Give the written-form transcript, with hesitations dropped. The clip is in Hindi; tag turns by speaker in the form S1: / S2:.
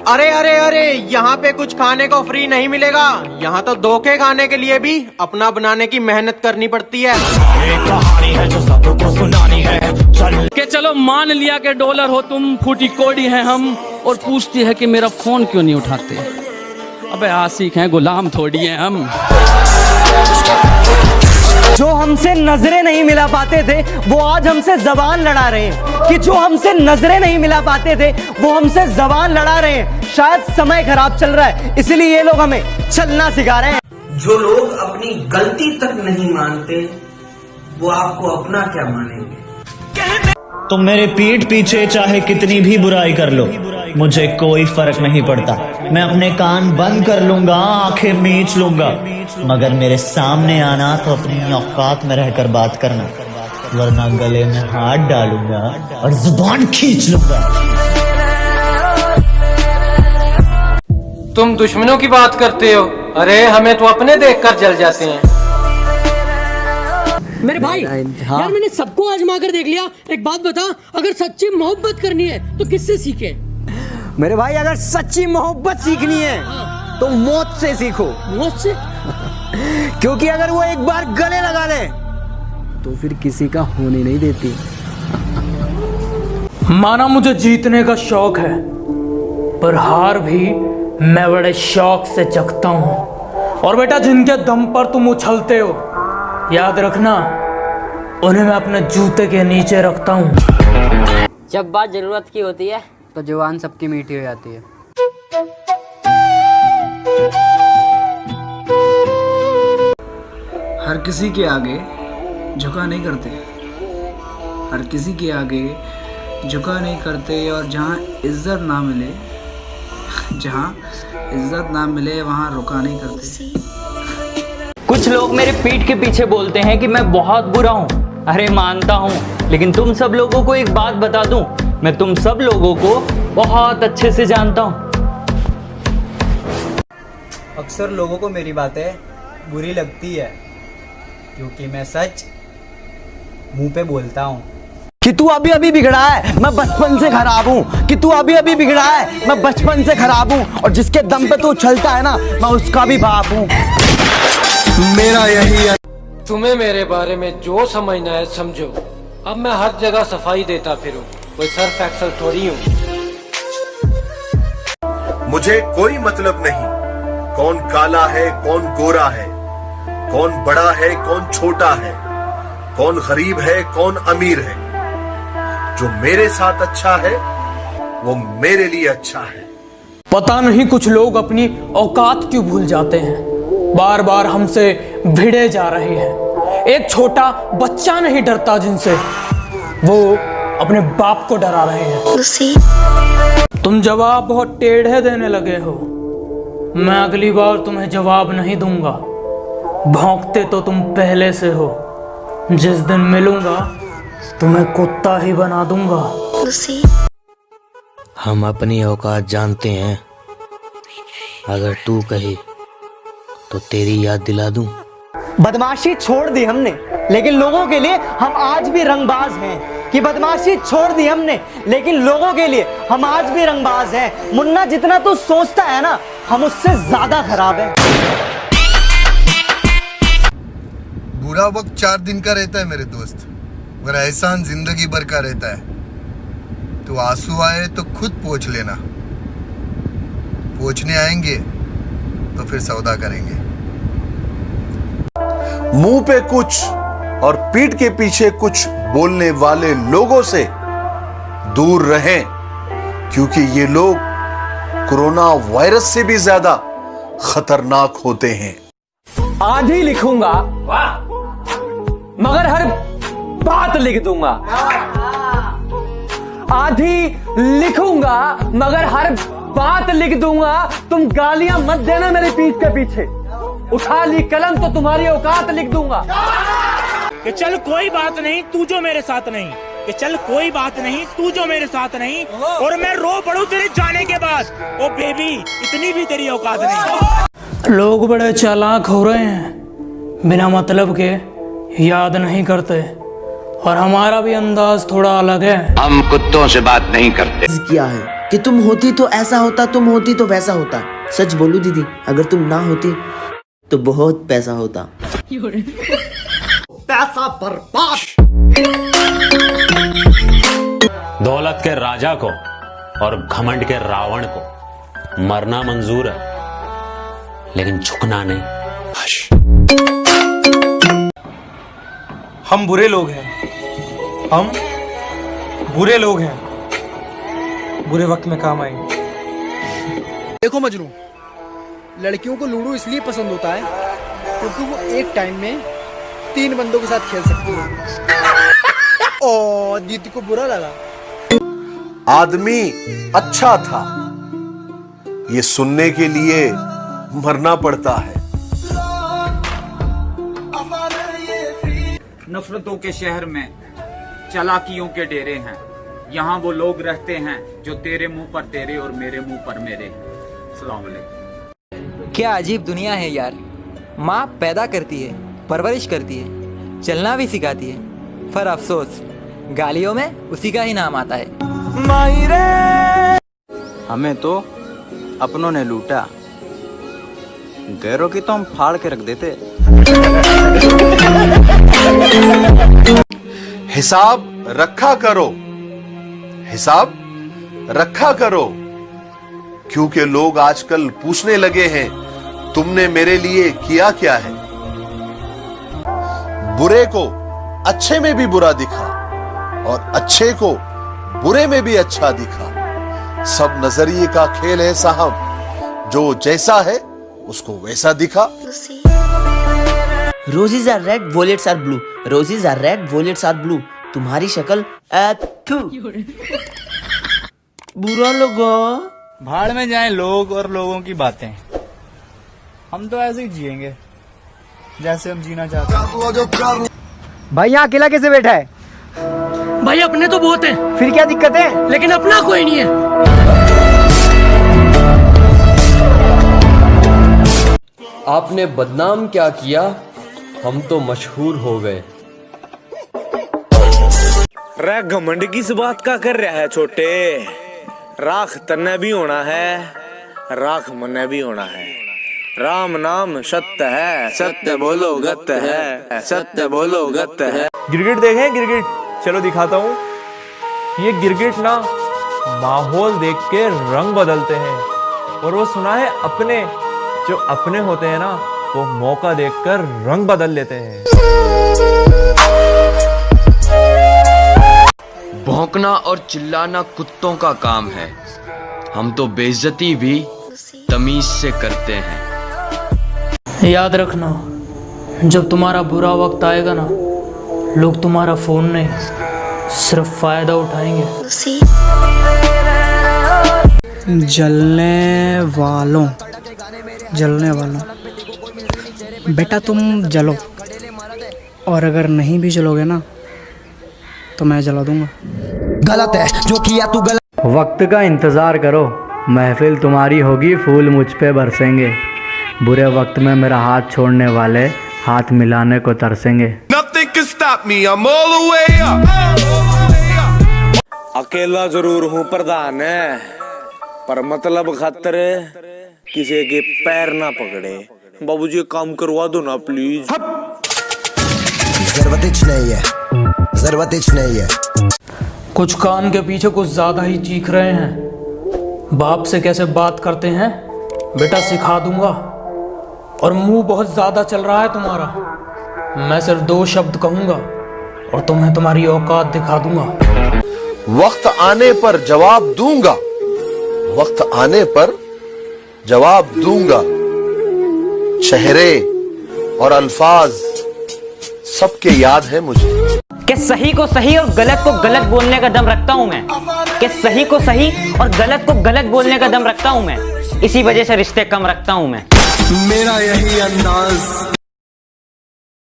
S1: अरे अरे अरे, यहाँ पे कुछ खाने को फ्री नहीं मिलेगा। यहाँ तो धोखे खाने के लिए भी अपना बनाने की मेहनत करनी पड़ती है।
S2: एक कहानी है जो सबको सुनानी है।
S3: चलो मान लिया कि डॉलर हो तुम, फूटी कोड़ी है हम, और पूछती है कि मेरा फोन क्यों नहीं उठाते। अबे आशिक हैं, गुलाम थोड़ी हैं हम।
S4: जो हमसे नजरें नहीं मिला पाते थे वो आज हमसे जबान लड़ा रहे हैं, कि जो हमसे नजरें नहीं मिला पाते थे वो हमसे जबान लड़ा रहे हैं। शायद समय खराब चल रहा है, इसलिए ये लोग हमें चलना सिखा रहे हैं।
S5: जो लोग अपनी गलती तक नहीं मानते वो आपको अपना क्या मानेंगे।
S6: तुम मेरे पीठ पीछे चाहे कितनी भी बुराई कर लो, मुझे कोई फर्क नहीं पड़ता। मैं अपने कान बंद कर लूंगा, आंखें मीच लूंगा, मगर मेरे सामने आना तो अपनी औकात में रहकर बात करना, वरना गले में हाथ डालूंगा और जुबान खींच लूंगा।
S1: तुम दुश्मनों की बात करते हो, अरे हमें तो अपने देखकर जल जाते हैं।
S7: मेरे भाई यार मैंने सबको आजमा कर देख लिया। एक बात बता, अगर सच्ची मोहब्बत करनी है तो किससे सीखे?
S4: मेरे भाई अगर सच्ची मोहब्बत सीखनी है तो मौत से सीखो।
S7: मौत से?
S4: क्योंकि अगर वो एक बार गले लगा ले तो फिर किसी का होने नहीं देती।
S8: माना मुझे जीतने का शौक है, पर हार भी मैं बड़े शौक से चखता हूँ। और बेटा, जिनके दम पर तुम उछलते हो, याद रखना उन्हें मैं अपने जूते के नीचे रखता हूँ।
S9: जब बात जरूरत की होती है तो जुबान सबकी मीठी हो जाती है।
S10: हर किसी के आगे झुका नहीं करते, हर किसी के आगे झुका नहीं करते। और जहाँ इज्जत ना मिले, जहाँ इज्जत ना मिले वहाँ रुका नहीं करते।
S6: कुछ लोग मेरे पीठ के पीछे बोलते हैं कि मैं बहुत बुरा हूँ। अरे मानता हूँ, लेकिन तुम सब लोगों को एक बात बता दूं, मैं तुम सब लोगों को बहुत अच्छे से जानता हूँ।
S4: अक्सर लोगों को मेरी बातें बुरी लगती है, क्योंकि मैं सच मुंह पे बोलता हूँ। कि तू अभी अभी बिगड़ा है, मैं बचपन से खराब हूँ। कि तू अभी अभी बिगड़ा है, मैं बचपन से खराब हूँ। और जिसके दम पे तू चलता है ना, मैं उसका भी बाप हूँ।
S1: मेरा यही है। तुम्हें मेरे बारे में जो समझना है समझो। अब मैं हर जगह सफाई देता फिरूं, कोई सर्फ एक्सल थोड़ी हूँ।
S11: मुझे कोई मतलब नहीं कौन काला है कौन गोरा है, कौन बड़ा है कौन छोटा है, कौन गरीब है कौन अमीर है। जो मेरे साथ अच्छा है वो मेरे लिए अच्छा है।
S8: पता नहीं कुछ लोग अपनी औकात क्यों भूल जाते हैं, बार बार हमसे भिड़े जा रहे हैं। एक छोटा बच्चा नहीं डरता जिनसे, वो अपने बाप को डरा रहे हैं। तुम जवाब बहुत टेढ़े देने लगे हो, मैं अगली बार तुम्हें जवाब नहीं दूंगा। भौंकते तो तुम पहले से हो, जिस दिन मिलूंगा तुम्हें कुत्ता ही बना दूंगा।
S12: हम अपनी औकात जानते हैं, अगर तू कहे तो तेरी याद दिला दूं।
S4: बदमाशी छोड़ दी हमने, लेकिन लोगों के लिए हम आज भी रंगबाज हैं। कि बदमाशी छोड़ दी हमने, लेकिन लोगों के लिए हम आज भी रंगबाज हैं। मुन्ना, जितना तू सोचता है ना, हम उससे ज्यादा खराब हैं।
S13: बुरा वक्त 4 दिन का रहता है मेरे दोस्त, मगर एहसान जिंदगी भर का रहता है। तो आंसू आए तो खुद पोंछ लेना, पोंछने आएंगे तो फिर सौदा करेंगे।
S11: मुंह पे कुछ और पीठ के पीछे कुछ बोलने वाले लोगों से दूर रहें, क्योंकि ये लोग कोरोना वायरस से भी ज्यादा खतरनाक होते हैं।
S4: आधी लिखूंगा मगर हर बात लिख दूंगा। आधी लिखूंगा मगर हर बात लिख दूंगा। तुम गालियां मत देना मेरे पीठ के पीछे, उठा ली कलम तो तुम्हारी औकात लिख दूंगा।
S2: कि चल कोई बात नहीं तू जो मेरे साथ नहीं, कि चल कोई बात नहीं तू जो मेरे साथ नहीं, और मैं रो पड़ूं तेरे जाने के बाद। ओ बेबी, इतनी भी तेरी औकात नहीं।
S8: लोग बड़े चालाक हो रहे हैं, बिना मतलब के याद नहीं करते, और हमारा भी अंदाज थोड़ा अलग है।
S14: हम कुत्तों से बात नहीं करते।
S4: क्या है
S12: कि तुम होती तो ऐसा होता, तुम होती तो वैसा होता। सच बोलूं दीदी, अगर तुम ना होती तो बहुत पैसा होता।
S4: पैसा बर्बाद।
S14: दौलत के राजा को और घमंड के रावण को मरना मंजूर है, लेकिन झुकना नहीं।
S1: हम बुरे लोग हैं, हम बुरे लोग हैं, बुरे वक्त में काम आएंगे।
S4: देखो मजनू, लड़कियों को लूडो इसलिए पसंद होता है क्योंकि वो एक टाइम में 3 बंदों के साथ खेल सकती है। और दीदी को बुरा लगा।
S11: आदमी अच्छा था, ये सुनने के लिए मरना पड़ता है।
S15: नफरतों के शहर में चालाकियों के डेरे हैं, यहाँ वो लोग रहते हैं जो तेरे मुंह पर तेरे और मेरे मुंह पर मेरे। अस्सलाम वालेकुम।
S16: क्या अजीब दुनिया है यार। माँ पैदा करती है, परवरिश करती है, चलना भी सिखाती है, पर अफसोस गालियों में उसी का ही नाम आता है।
S17: हमें तो अपनों ने लूटा, गैरों की तो हम फाड़ के रख देते।
S11: हिसाब रखा करो, हिसाब रखा करो, क्योंकि लोग आजकल पूछने लगे हैं तुमने मेरे लिए किया क्या है। बुरे को अच्छे में भी बुरा दिखा और अच्छे को बुरे में भी अच्छा दिखा। सब नजरिए का खेल है साहब, जो जैसा है उसको वैसा दिखा।
S12: Roses are red, violets are blue. Roses are red, violets are blue. तुम्हारी शक्ल बुरा लोगो।
S17: भाड़ में जाएं लोग और लोगों की बातें। हम तो ऐसे ही जिएंगे जैसे हम जीना चाहते हैं।
S4: भाई यहाँ अकेला कैसे बैठा है?
S7: भाई अपने तो बहुत हैं।
S4: फिर क्या दिक्कत है?
S7: लेकिन अपना कोई नहीं है।
S18: आपने बदनाम क्या किया, हम तो मशहूर हो गए।
S2: रे घमंड किस बात का कर रहा है छोटे? राख तन्ने भी होना है, राख मन्ने भी होना है। राम नाम सत्य है, सत्य बोलो गत्य है, सत्य बोलो गत्य है।
S8: गिरगिट देखें गिरगिट? चलो दिखाता हूँ। ये गिरगिट ना माहौल देख के रंग बदलते हैं, और वो सुना है अपने जो अपने होते हैं ना, वो मौका देखकर रंग बदल लेते हैं।
S18: भौंकना और चिल्लाना कुत्तों का काम है, हम तो बेइज्जती भी तमीज से करते हैं।
S8: याद रखना, जब तुम्हारा बुरा वक्त आएगा ना, लोग तुम्हारा फोन नहीं सिर्फ फायदा उठाएंगे।
S10: जलने वालों बेटा तुम जलो, और अगर नहीं भी जलोगे ना तो मैं जला दूंगा।
S4: गलत है जो किया तू गलत।
S19: वक्त का इंतजार करो, महफिल तुम्हारी होगी, फूल मुझ पे बरसेंगे। बुरे वक्त में मेरा हाथ छोड़ने वाले हाथ मिलाने को तरसेंगे।
S11: Nothing can stop me, I'm all the way up.
S2: अकेला जरूर हूँ प्रधान है, पर मतलब खातर किसी के पैर ना पकड़े। बाबूजी काम करवा दो ना प्लीज।
S4: जरूरत नहीं है।
S8: कुछ कान के पीछे कुछ ज्यादा ही चीख रहे हैं। बाप से कैसे बात करते हैं बेटा सिखा दूंगा। और मुंह बहुत ज्यादा चल रहा है तुम्हारा। मैं सिर्फ 2 शब्द कहूंगा और तुम्हें तुम्हारी औकात दिखा दूंगा।
S11: वक्त आने पर जवाब दूंगा, वक्त आने पर जवाब दूंगा। चेहरे और अल्फाज सबके याद है मुझे।
S9: कि सही को सही और गलत को गलत बोलने का दम रखता हूं मैं। कि सही को सही और गलत को गलत बोलने का दम रखता हूं मैं। इसी वजह से रिश्ते कम रखता हूं मैं।
S1: मेरा यही अंदाज